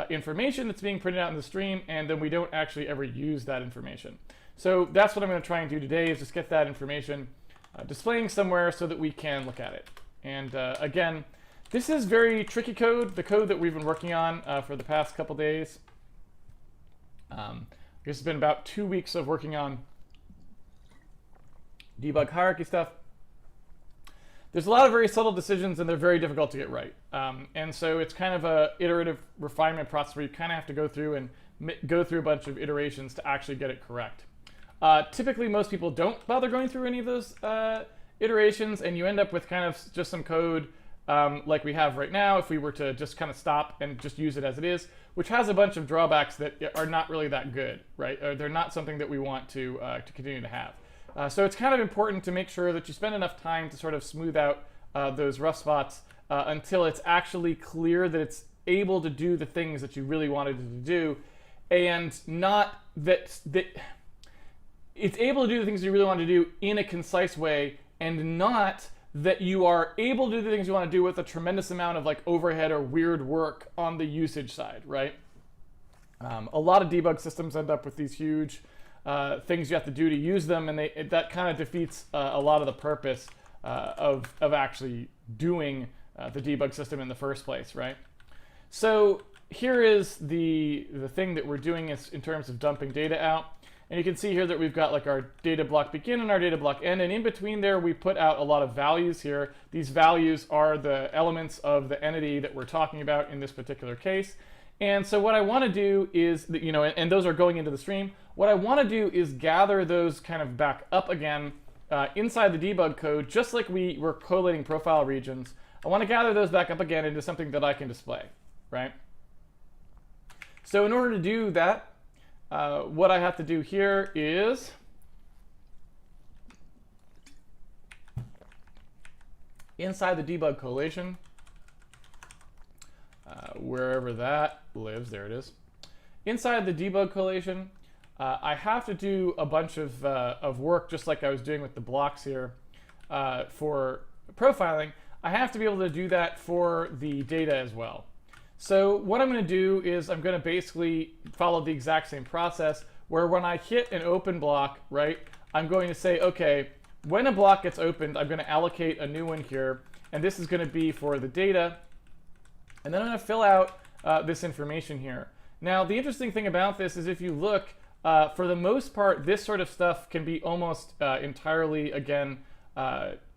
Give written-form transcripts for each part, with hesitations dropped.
information that's being printed out in the stream, and then we don't actually ever use that information. So that's what I'm going to try and do today, is just get that information displaying somewhere so that we can look at it. And again, this is very tricky code, the code that we've been working on for the past couple days. I guess it's been about 2 weeks of working on debug hierarchy stuff. There's a lot of very subtle decisions, and they're very difficult to get right. And so it's kind of a iterative refinement process where you kind of have to go through and go through a bunch of iterations to actually get it correct. Typically, most people don't bother going through any of those iterations, and you end up with kind of just some code like we have right now if we were to just kind of stop and just use it as it is, which has a bunch of drawbacks that are not really that good, right? Or they're not something that we want to continue to have. So it's kind of important to make sure that you spend enough time to sort of smooth out those rough spots until it's actually clear that it's able to do the things that you really wanted it to do, and not that it's able to do the things you really want to do in a concise way, and not that you are able to do the things you want to do with a tremendous amount of like overhead or weird work on the usage side, right? A lot of debug systems end up with these huge things you have to do to use them, and that kind of defeats a lot of the purpose of actually doing the debug system in the first place, right? So here is the thing that we're doing is in terms of dumping data out. And you can see here that we've got like our data block begin and our data block end, and in between there we put out a lot of values here. These values are the elements of the entity that we're talking about in this particular case. And so what I want to do is, and those are going into the stream. What I want to do is gather those kind of back up again inside the debug code, just like we were collating profile regions. I want to gather those back up again into something that I can display, right? So in order to do that, what I have to do here is inside the debug collation, wherever that lives, there it is. Inside the debug collation, I have to do a bunch of work, just like I was doing with the blocks here for profiling. I have to be able to do that for the data as well. So what I'm going to do is I'm going to basically follow the exact same process, where when I hit an open block, right, I'm going to say, okay, when a block gets opened, I'm going to allocate a new one here, and this is going to be for the data, and then I'm going to fill out this information here. Now, the interesting thing about this is if you look, for the most part, this sort of stuff can be almost entirely, again,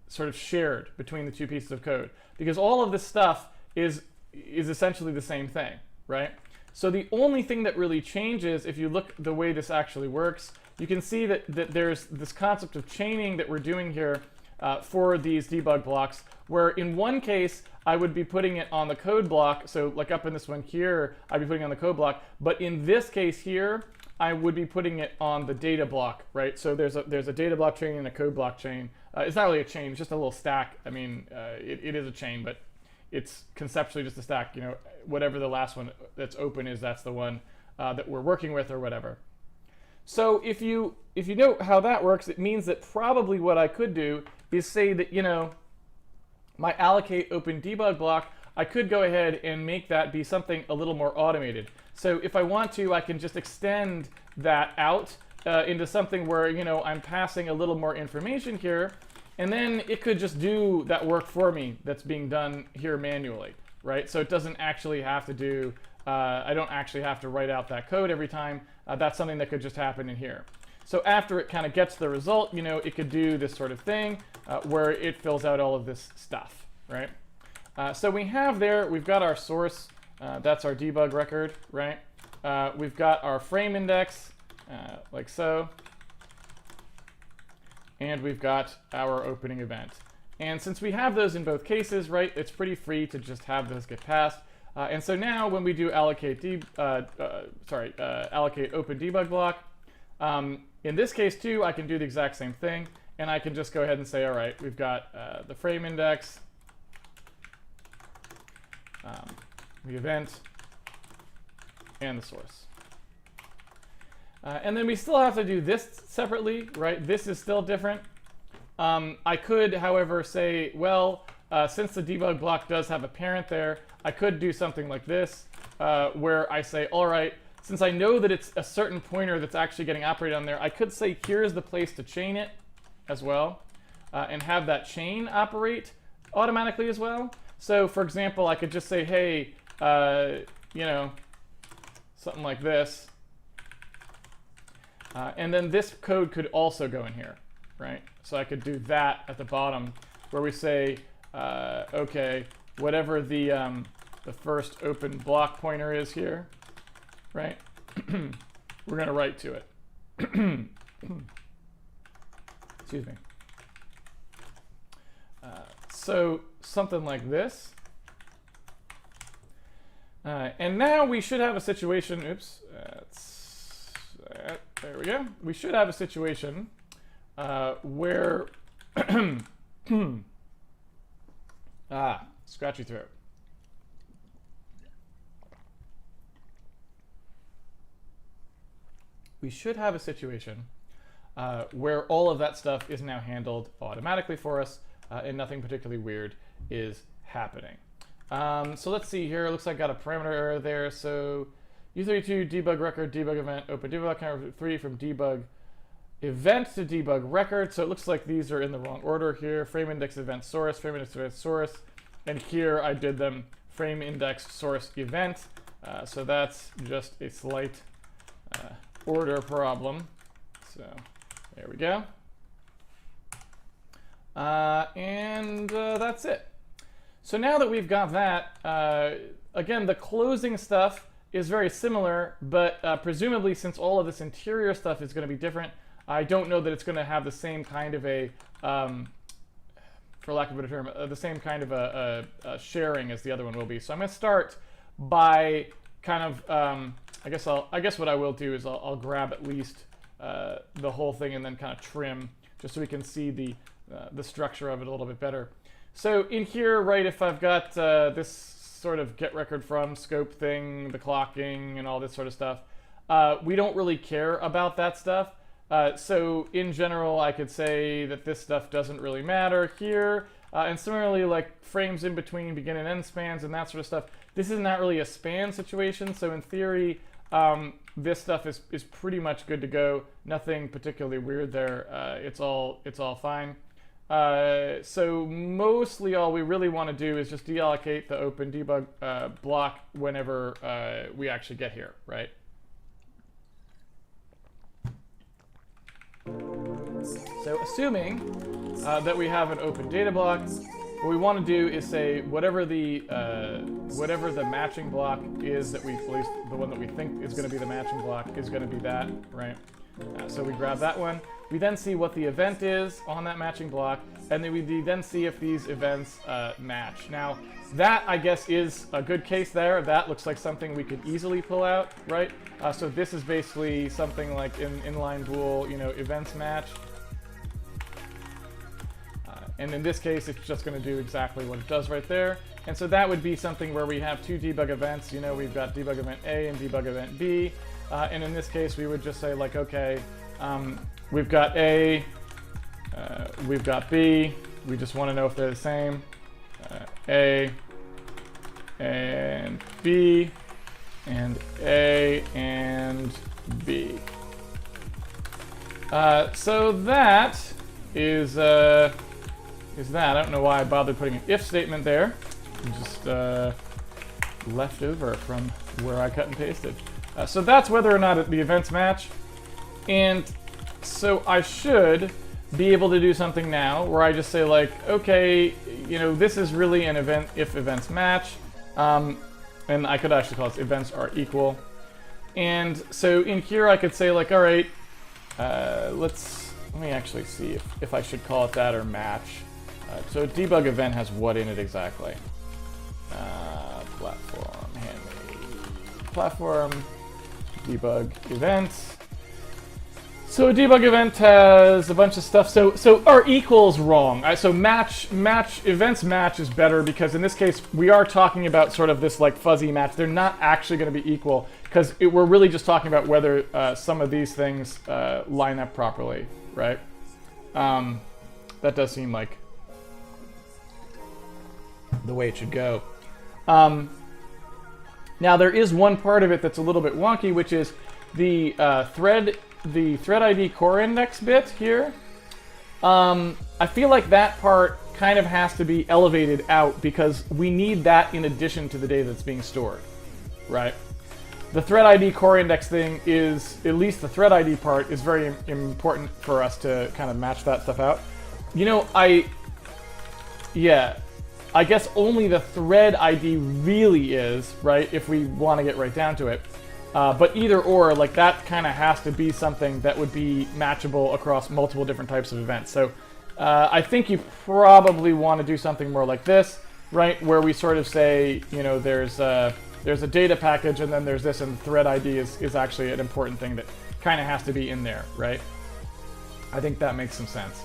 sort of shared between the two pieces of code, because all of this stuff is essentially the same thing, right? So the only thing that really changes, if you look the way this actually works, you can see that there's this concept of chaining that we're doing here for these debug blocks, where in one case I would be putting it on the code block, so like up in this one here, I'd be putting it on the code block, but in this case here, I would be putting it on the data block, right? So there's a data block chain and a code block chain. It's not really a chain, it's just a little stack. I mean, it is a chain, but it's conceptually just a stack. Whatever the last one that's open is, that's the one that we're working with or whatever. So if you know how that works, it means that probably what I could do is say that, my allocate open debug block, I could go ahead and make that be something a little more automated. So if I want to, I can just extend that out into something where, I'm passing a little more information here, and then it could just do that work for me that's being done here manually, right? So it doesn't actually have to do, I don't actually have to write out that code every time. That's something that could just happen in here. So after it kind of gets the result, it could do this sort of thing where it fills out all of this stuff, right? So we've got our source, that's our debug record, right? We've got our frame index, like so. And we've got our opening event. And since we have those in both cases, right, it's pretty free to just have those get passed. And so now when we do allocate allocate open debug block, in this case too, I can do the exact same thing, and I can just go ahead and say, all right, we've got the frame index, the event, and the source. And then we still have to do this separately, right? This is still different. I could, however, say, well, since the debug block does have a parent there, I could do something like this, where I say, all right, since I know that it's a certain pointer that's actually getting operated on there, I could say here's the place to chain it as well, and have that chain operate automatically as well. So for example, I could just say, hey, you know, something like this. And then this code could also go in here, right? So I could do that at the bottom where we say, okay, whatever the first open block pointer is here, right? We're going to write to it. Excuse me. So something like this. And now we should have a situation, oops, there we go. We should have a situation where, scratchy throat. We should have a situation where all of that stuff is now handled automatically for us, and nothing particularly weird is happening. So let's see here. It looks like I got a parameter error there. So U32 debug record, debug event, open debug counter 3 from debug event to debug record. So it looks like these are in the wrong order here. Frame index event source, frame index event source. And here I did them frame index source event. So that's just a slight order problem. So there we go. And that's it. So now that we've got that, again, the closing stuff is very similar, but presumably since all of this interior stuff is going to be different, I don't know that it's going to have the same kind of a, for lack of a better term, the same kind of a sharing as the other one will be. So I'm going to start by kind of, I guess what I will do is I'll grab at least the whole thing and then kind of trim just so we can see the structure of it a little bit better. So in here, right, if I've got this sort of get record from scope thing, the clocking and all this sort of stuff, we don't really care about that stuff. So in general, I could say that this stuff doesn't really matter here. And similarly, like frames in between begin and end spans and that sort of stuff, this is not really a span situation. So in theory, this stuff is pretty much good to go. Nothing particularly weird there. It's all fine. So mostly all we really want to do is just deallocate the open debug block whenever we actually get here, right? So assuming that we have an open data block, what we want to do is say whatever the matching block is that we, at least the one that we think is going to be the matching block, is going to be that, right? So we grab that one. We then see what the event is on that matching block, and then we then see if these events match. Now, that, I guess, is a good case there. That looks like something we could easily pull out, right? So this is basically something like in inline bool, you know, events match. And in this case, it's just going to do exactly what it does right there. And so that would be something where we have two debug events. You know, we've got debug event A and debug event B. And in this case, we would just say, like, okay, we've got A, we've got B. We just want to know if they're the same. A and B, and A and B. So that is that. I don't know why I bothered putting an if statement there. Just left over from where I cut and pasted. So that's whether or not the events match. And so I should be able to do something now where I just say, like, okay, you know, this is really an event if events match. And I could actually call this events are equal. And so in here I could say, like, all right, let me actually see if I should call it that or match. So debug event has what in it exactly? Platform, handmade, platform, debug event. So a debug event has a bunch of stuff. So our equals wrong. So match events match is better because in this case we are talking about sort of this like fuzzy match. They're not actually going to be equal because we're really just talking about whether some of these things line up properly, right? That does seem like the way it should go. Now there is one part of it that's a little bit wonky, which is the thread ID core index bit here. I feel like that part kind of has to be elevated out because we need that in addition to the data that's being stored, right? The thread ID core index thing is, at least the thread ID part, is very important for us to kind of match that stuff out. You know, I guess only the thread ID really is, right, if we want to get right down to it. But either or, like, that kind of has to be something that would be matchable across multiple different types of events. So I think you probably want to do something more like this, right, where we sort of say, you know, there's a data package and then there's this, and the thread ID is actually an important thing that kind of has to be in there, right? I think that makes some sense.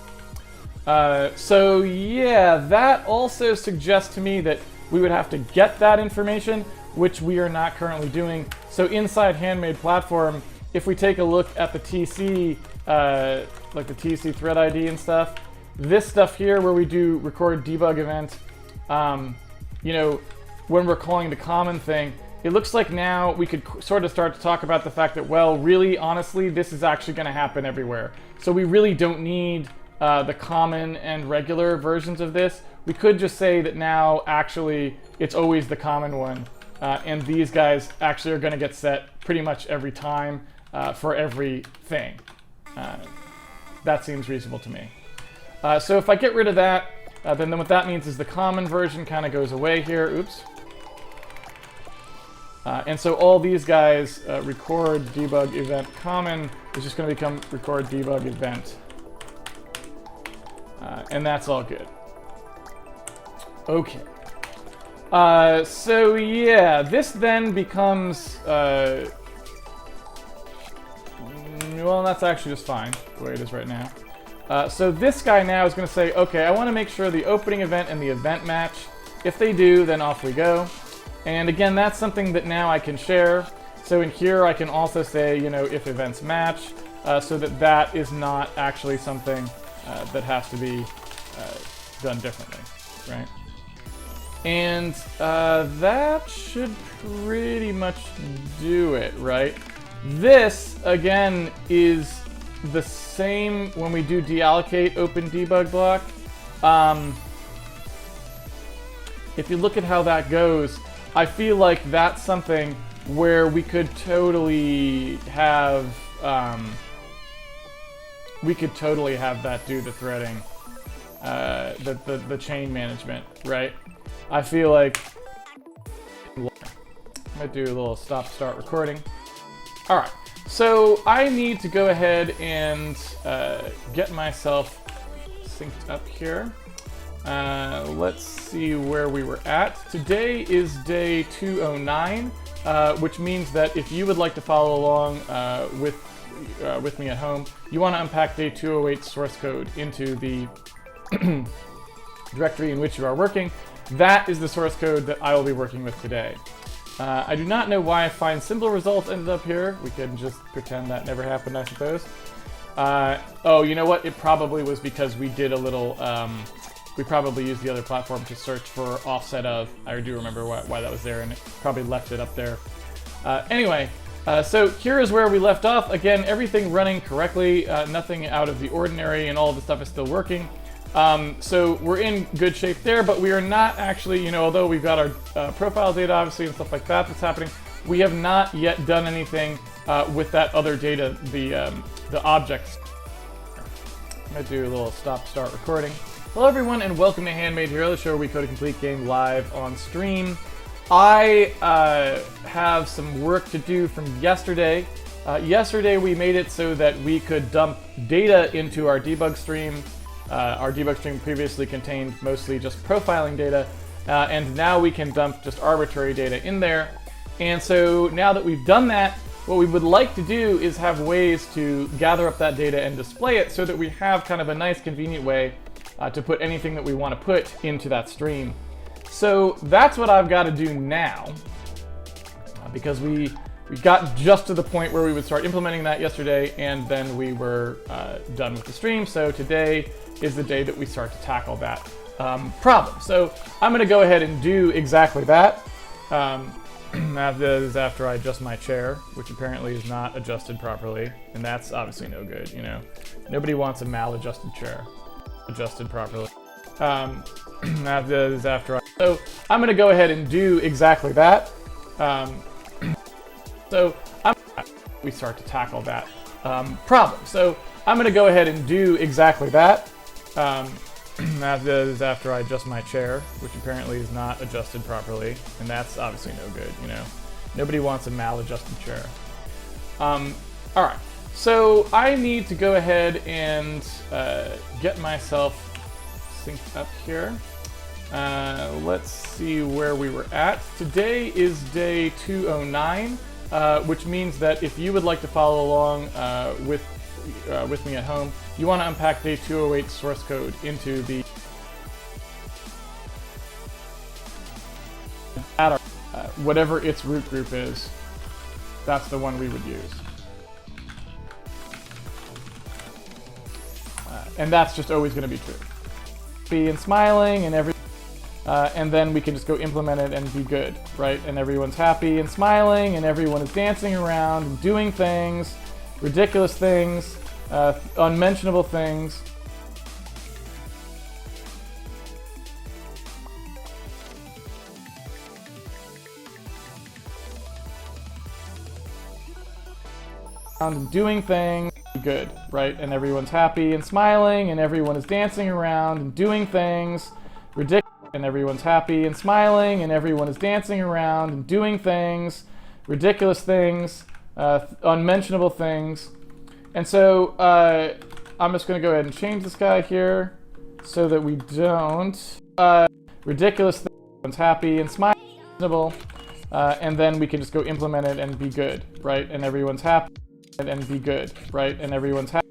So yeah, that also suggests to me that we would have to get that information, which we are not currently doing. So inside Handmade platform, if we take a look at the TC, like the TC thread ID and stuff, this stuff here where we do record debug event, you know, when we're calling the common thing, it looks like now we could sort of start to talk about the fact that, well, really, honestly, this is actually going to happen everywhere. So we really don't need the common and regular versions of this. We could just say that now, actually, it's always the common one. And these guys actually are going to get set pretty much every time for everything. That seems reasonable to me. So if I get rid of that, then what that means is the common version kind of goes away here. Oops. And so all these guys, record debug event common, is just going to become record debug event. And that's all good. Okay. So yeah, this then becomes, well, that's actually just fine, the way it is right now. So this guy now is going to say, okay, I want to make sure the opening event and the event match. If they do, then off we go. And again, that's something that now I can share. So in here, I can also say, you know, if events match, so that that is not actually something that has to be done differently, right? And that should pretty much do it, right? This, again, is the same when we do deallocate open debug block. If you look at how that goes, I feel like that's something where we could totally have that do the threading, the chain management, right? I feel like I'm gonna do a little start recording. All right, so I need to go ahead and get myself synced up here. Let's see where we were at. Today is day 209, which means that if you would like to follow along with me at home, you want to unpack day 208 source code into the directory in which you are working. That is the source code that I will be working with today. I do not know why find symbol results ended up here. We can just pretend that never happened, I suppose. Oh, you know what? It probably was because we did a little, we probably used the other platform to search for offset of. I do remember why that was there, and it probably left it up there. Anyway, so here is where we left off. Again, everything running correctly, nothing out of the ordinary, and all of the stuff is still working. So we're in good shape there, but we are not actually, you know, although we've got our profile data, obviously, and stuff like that that's happening, we have not yet done anything with that other data, the objects. I'm going to do a little start recording. Hello everyone, and welcome to Handmade here, the show where we code a complete game live on stream. I have some work to do from yesterday. Yesterday we made it so that we could dump data into our debug stream. Our debug stream previously contained mostly just profiling data, and now we can dump just arbitrary data in there. And so now that we've done that, what we would like to do is have ways to gather up that data and display it so that we have kind of a nice convenient way to put anything that we want to put into that stream. So that's what I've got to do now, because we got just to the point where we would start implementing that yesterday, and then we were done with the stream. So today is the day that we start to tackle that problem. So I'm going to go ahead and do exactly that. That is after I adjust my chair, which apparently is not adjusted properly, and that's obviously no good, you know. Nobody wants a maladjusted chair adjusted properly. That is after I... So I'm going to go ahead and do exactly that. We start to tackle that problem. So I'm going to go ahead and do exactly that. That is after I adjust my chair, which apparently is not adjusted properly, and that's obviously no good, you know. Nobody wants a maladjusted chair. All right, so I need to go ahead and get myself synced up here. Let's see where we were at. Today is day 209, which means that if you would like to follow along with me at home, you want to unpack day 208 source code into the whatever its root group is. That's the one we would use. And that's just always going to be true. Be and smiling and and then we can just go implement it and be good, right? And everyone's happy and smiling and everyone is dancing around and doing things, ridiculous things, unmentionable things. And doing things good, right? And everyone's happy and smiling and everyone is dancing around and doing things ridiculous. And everyone's happy and smiling and everyone is dancing around and doing things, ridiculous things, unmentionable things. And so I'm just going to go ahead and change this guy here so that we don't ridiculous things. Everyone's happy and smiling, and then we can just go implement it and be good, right? And everyone's happy and be good, right? And everyone's happy.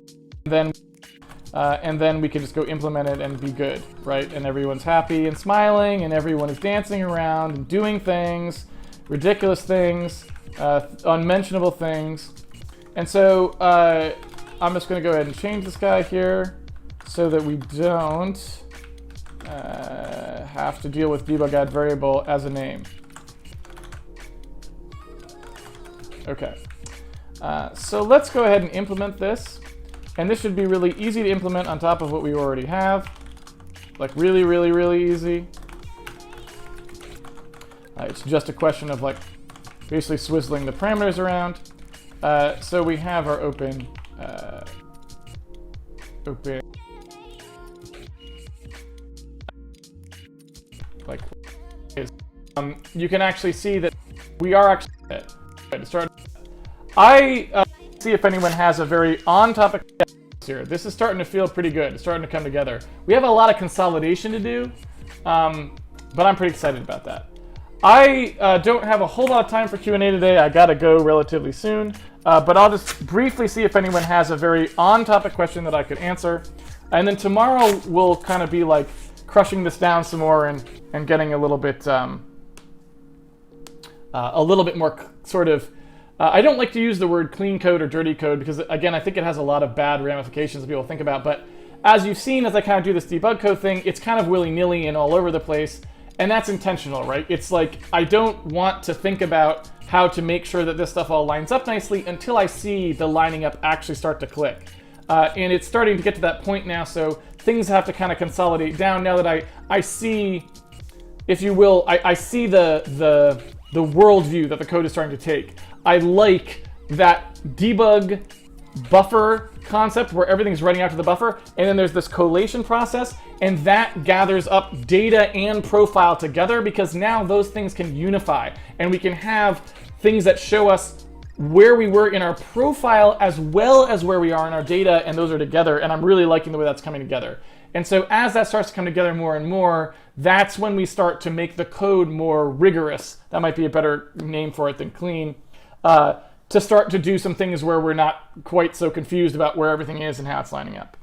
And then we can just go implement it and be good, right? And everyone's happy and smiling and everyone is dancing around and doing things, ridiculous things, unmentionable things. And so I'm just going to go ahead and change this guy here so that we don't have to deal with debug add variable as a name. Okay. So let's go ahead and implement this. And this should be really easy to implement on top of what we already have. Like really, really, really easy. It's just a question of like basically swizzling the parameters around. So we have our open like you can actually see that we are actually to start. I see if anyone has a very on-topic here. This is starting to feel pretty good. It's starting to come together. We have a lot of consolidation to do, but I'm pretty excited about that. I don't have a whole lot of time for Q&A today. I gotta go relatively soon, but I'll just briefly see if anyone has a very on-topic question that I could answer. And then tomorrow we'll kind of be like crushing this down some more and getting a little bit more sort of I don't like to use the word clean code or dirty code because, again, I think it has a lot of bad ramifications that people think about. But as you've seen, as I kind of do this debug code thing, it's kind of willy-nilly and all over the place. And that's intentional, right? It's like I don't want to think about how to make sure that this stuff all lines up nicely until I see the lining up actually start to click. And it's starting to get to that point now, so things have to kind of consolidate down now that I see, if you will, I see the worldview that the code is starting to take. I like that debug buffer concept where everything's running out to the buffer, and then there's this collation process, and that gathers up data and profile together because now those things can unify, and we can have things that show us where we were in our profile as well as where we are in our data, and those are together, and I'm really liking the way that's coming together. And so as that starts to come together more and more, that's when we start to make the code more rigorous. That might be a better name for it than clean. To start to do some things where we're not quite so confused about where everything is and how it's lining up.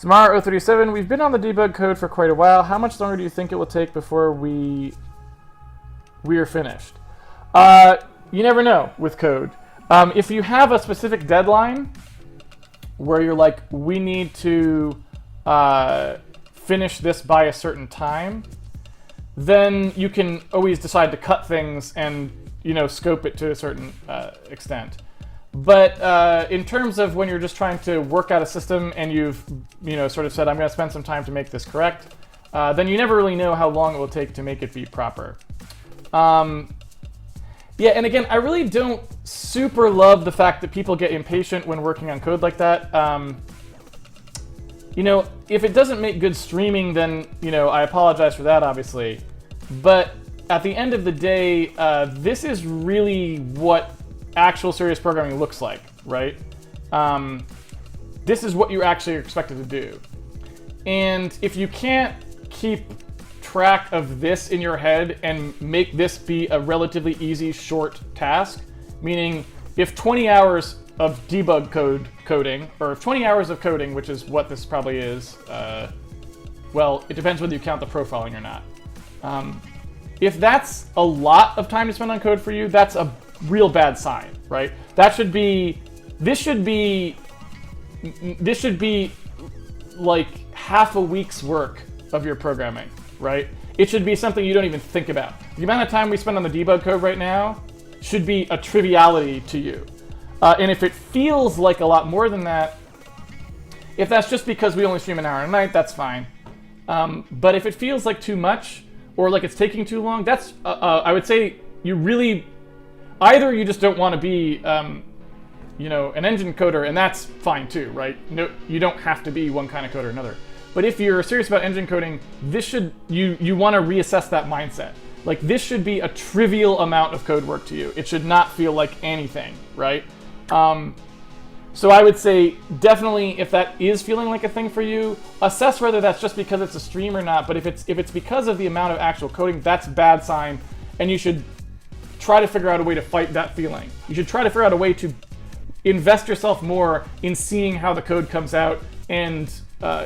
Samar037, we've been on the debug code for quite a while. How much longer do you think it will take before we are finished? You never know with code. If you have a specific deadline where you're like, we need to finish this by a certain time, then you can always decide to cut things and scope it to a certain extent. But in terms of when you're just trying to work out a system and you've sort of said, I'm going to spend some time to make this correct, then you never really know how long it will take to make it be proper. Yeah, and again, I really don't super love the fact that people get impatient when working on code like that. If it doesn't make good streaming, then I apologize for that, obviously. But at the end of the day, this is really what actual serious programming looks like, right? This is what you're actually expected to do. And if you can't keep track of this in your head and make this be a relatively easy, short task, meaning if 20 hours of debug coding, or if 20 hours of coding, which is what this probably is, well, it depends whether you count the profiling or not. If that's a lot of time to spend on code for you, that's a real bad sign, right? This should be like half a week's work of your programming, right? It should be something you don't even think about. The amount of time we spend on the debug code right now should be a triviality to you. And if it feels like a lot more than that, if that's just because we only stream an hour a night, that's fine. But if it feels like too much, or like it's taking too long, that's, I would say you really, either you just don't want to be, an engine coder, and that's fine too, right? No, you don't have to be one kind of coder or another. But if you're serious about engine coding, this should, you want to reassess that mindset. Like, this should be a trivial amount of code work to you. It should not feel like anything, right? So I would say definitely, if that is feeling like a thing for you, assess whether that's just because it's a stream or not. But if it's because of the amount of actual coding, that's a bad sign, and you should try to figure out a way to fight that feeling. You should try to figure out a way to invest yourself more in seeing how the code comes out and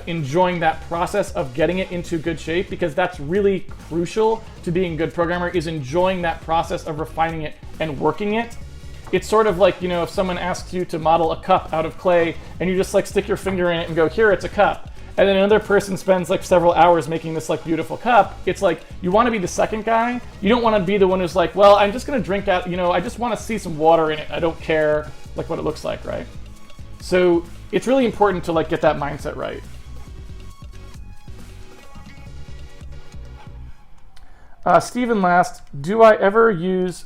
enjoying that process of getting it into good shape, because that's really crucial to being a good programmer, is enjoying that process of refining it and working it. It's sort of like, if someone asks you to model a cup out of clay and you just like stick your finger in it and go, here, it's a cup. And then another person spends like several hours making this like beautiful cup. It's like, you want to be the second guy. You don't want to be the one who's like, well, I'm just going to drink out, I just want to see some water in it. I don't care like what it looks like, right? So it's really important to like get that mindset right. Stephen last, do I ever use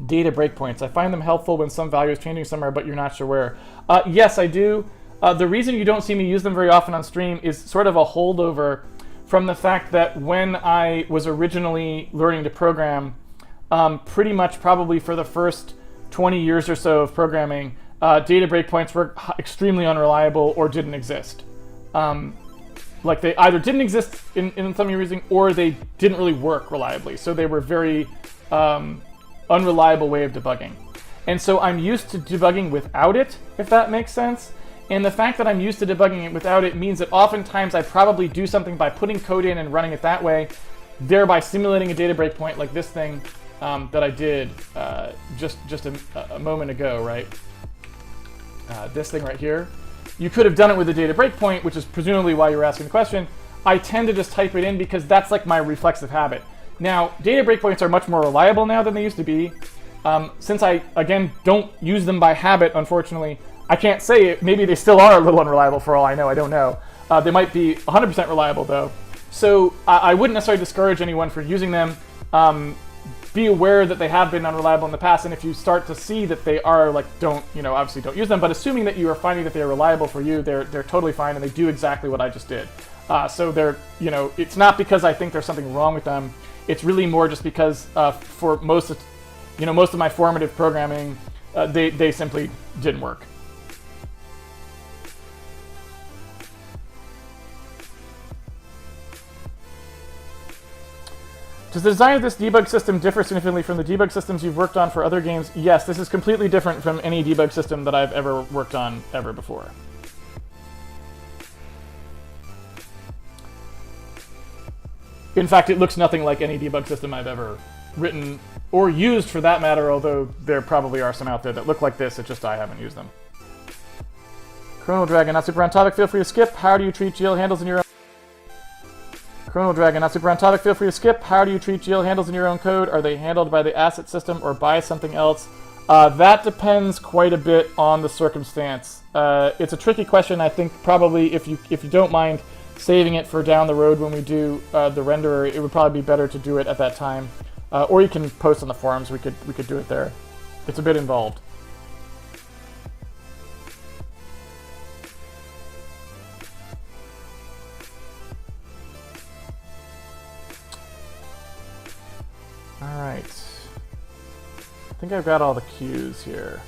data breakpoints? I find them helpful when some value is changing somewhere, but you're not sure where. Yes, I do. The reason you don't see me use them very often on stream is sort of a holdover from the fact that when I was originally learning to program, pretty much probably for the first 20 years or so of programming, data breakpoints were extremely unreliable or didn't exist. Like they either didn't exist in something you're using, or they didn't really work reliably. So they were very unreliable way of debugging. And so I'm used to debugging without it, if that makes sense. And the fact that I'm used to debugging it without it means that oftentimes I probably do something by putting code in and running it that way, thereby simulating a data breakpoint like this thing that I did just a moment ago, right? This thing right here. You could have done it with a data breakpoint, which is presumably why you were asking the question. I tend to just type it in because that's like my reflexive habit. Now, data breakpoints are much more reliable now than they used to be. Since I, again, don't use them by habit, unfortunately, I can't say it. Maybe they still are a little unreliable for all I know. I don't know. They might be 100% reliable, though. So I wouldn't necessarily discourage anyone for using them. Be aware that they have been unreliable in the past, and if you start to see that they are, like, obviously don't use them, but assuming that you are finding that they are reliable for you, they're totally fine, and they do exactly what I just did. So they're, it's not because I think there's something wrong with them. It's really more just because for most of my formative programming, they simply didn't work. Does the design of this debug system differ significantly from the debug systems you've worked on for other games? Yes, this is completely different from any debug system that I've ever worked on ever before. In fact, it looks nothing like any debug system I've ever written or used for that matter, although there probably are some out there that look like this, it's just I haven't used them. Chronal Dragon, not super on topic, feel free to skip. How do you treat GL handles in your own... Chronal Dragon, not super on topic, feel free to skip. How do you treat GL handles in your own code? Are they handled by the asset system or by something else? That depends quite a bit on the circumstance. It's a tricky question. I think probably if you don't mind saving it for down the road when we do the renderer, it would probably be better to do it at that time. Or you can post on the forums. We could do it there. It's a bit involved. All right. I think I've got all the cues here.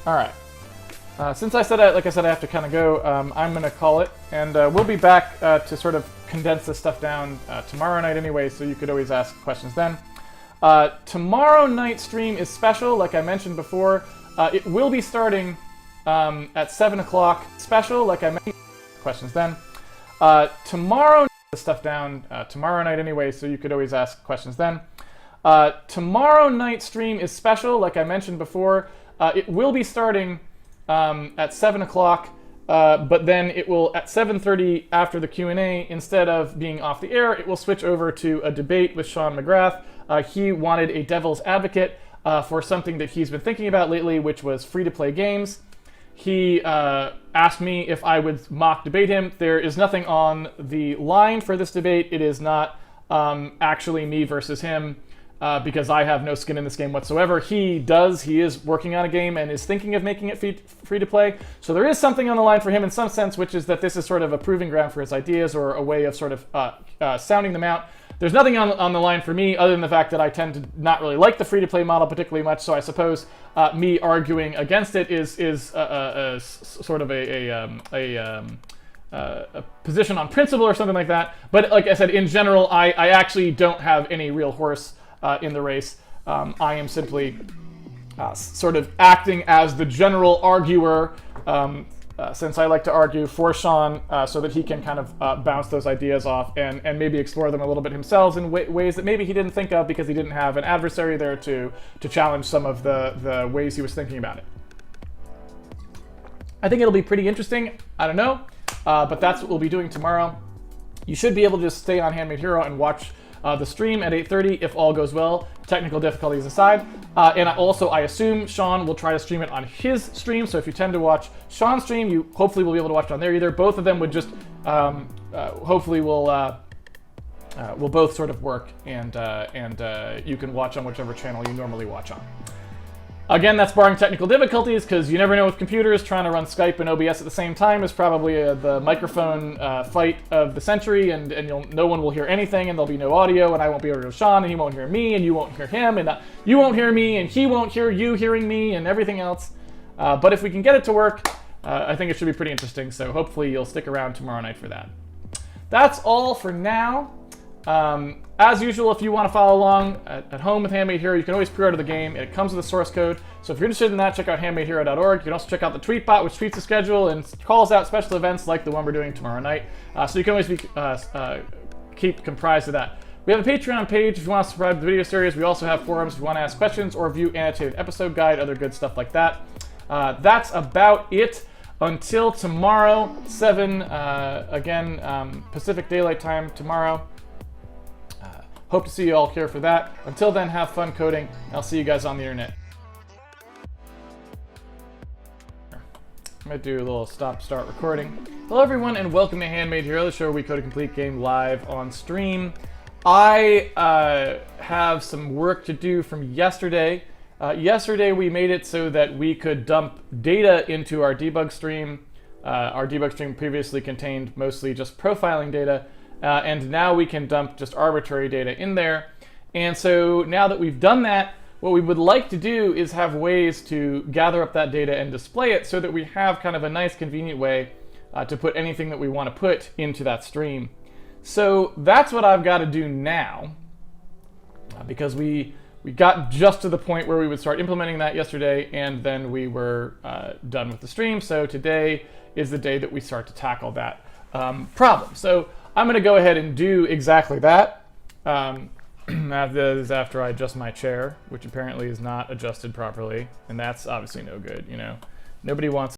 All right. Since I said, like I said, I have to kind of go, I'm going to call it, and we'll be back to sort of condense this stuff down tomorrow night anyway, so you could always ask questions then. Tomorrow night's stream is special, like I mentioned before. It will be starting at 7 o'clock. Special, like I mentioned, questions then. Tomorrow, this stuff down tomorrow night anyway, so you could always ask questions then. Tomorrow night's stream is special, like I mentioned before. It will be starting at 7 o'clock, but then it will, at 7:30 after the Q&A, instead of being off the air, it will switch over to a debate with Sean McGrath. He wanted a devil's advocate for something that he's been thinking about lately, which was free-to-play games. He asked me if I would mock debate him. There is nothing on the line for this debate. It is not actually me versus him. Because I have no skin in this game whatsoever. He does. He is working on a game and is thinking of making it free to play. So there is something on the line for him in some sense, which is that this is sort of a proving ground for his ideas or a way of sort of sounding them out. There's nothing on the line for me other than the fact that I tend to not really like the free to play model particularly much. So I suppose me arguing against it is sort of a position on principle or something like that. But like I said, in general, I actually don't have any real horse in the race. I am simply sort of acting as the general arguer, since I like to argue for Sean, so that he can kind of bounce those ideas off and maybe explore them a little bit himself in ways that maybe he didn't think of because he didn't have an adversary there to challenge some of the ways he was thinking about it. I think it'll be pretty interesting. I don't know, but that's what we'll be doing tomorrow. You should be able to just stay on Handmade Hero and watch the stream at 8:30 if all goes well, technical difficulties aside. And I assume Sean will try to stream it on his stream, so if you tend to watch Sean's stream, you hopefully will be able to watch it on there either. Both of them would just, hopefully will both sort of work, and you can watch on whichever channel you normally watch on. Again, that's barring technical difficulties, because you never know with computers. Trying to run Skype and OBS at the same time is probably the microphone fight of the century, and no one will hear anything, and there'll be no audio, and I won't be able to hear Sean, and he won't hear me, and you won't hear him, and you won't hear me, and he won't hear you hearing me, and everything else. But if we can get it to work, I think it should be pretty interesting, so hopefully you'll stick around tomorrow night for that. That's all for now. As usual, if you want to follow along at home with Handmade Hero, you can always pre-order the game. It comes with the source code. So if you're interested in that, check out handmadehero.org. You can also check out the tweetbot, which tweets the schedule and calls out special events like the one we're doing tomorrow night. So you can always keep comprised of that. We have a Patreon page if you want to subscribe to the video series. We also have forums if you want to ask questions or view annotated episode guide, other good stuff like that. That's about it. Until tomorrow, 7, again, Pacific Daylight Time tomorrow. Hope to see you all here for that. Until then, have fun coding. I'll see you guys on the internet. I'm going to do a little start recording. Hello everyone and welcome to Handmade Hero, the show where we code a complete game live on stream. I have some work to do from yesterday. Yesterday we made it so that we could dump data into our debug stream. Our debug stream previously contained mostly just profiling data. And now we can dump just arbitrary data in there. And so now that we've done that, what we would like to do is have ways to gather up that data and display it so that we have kind of a nice convenient way to put anything that we want to put into that stream. So that's what I've got to do now, because we we got just to the point where we would start implementing that yesterday, and then we were done with the stream. So today is the day that we start to tackle that problem. So I'm going to go ahead and do exactly that. That is after I adjust my chair, which apparently is not adjusted properly, and that's obviously no good. You know, nobody wants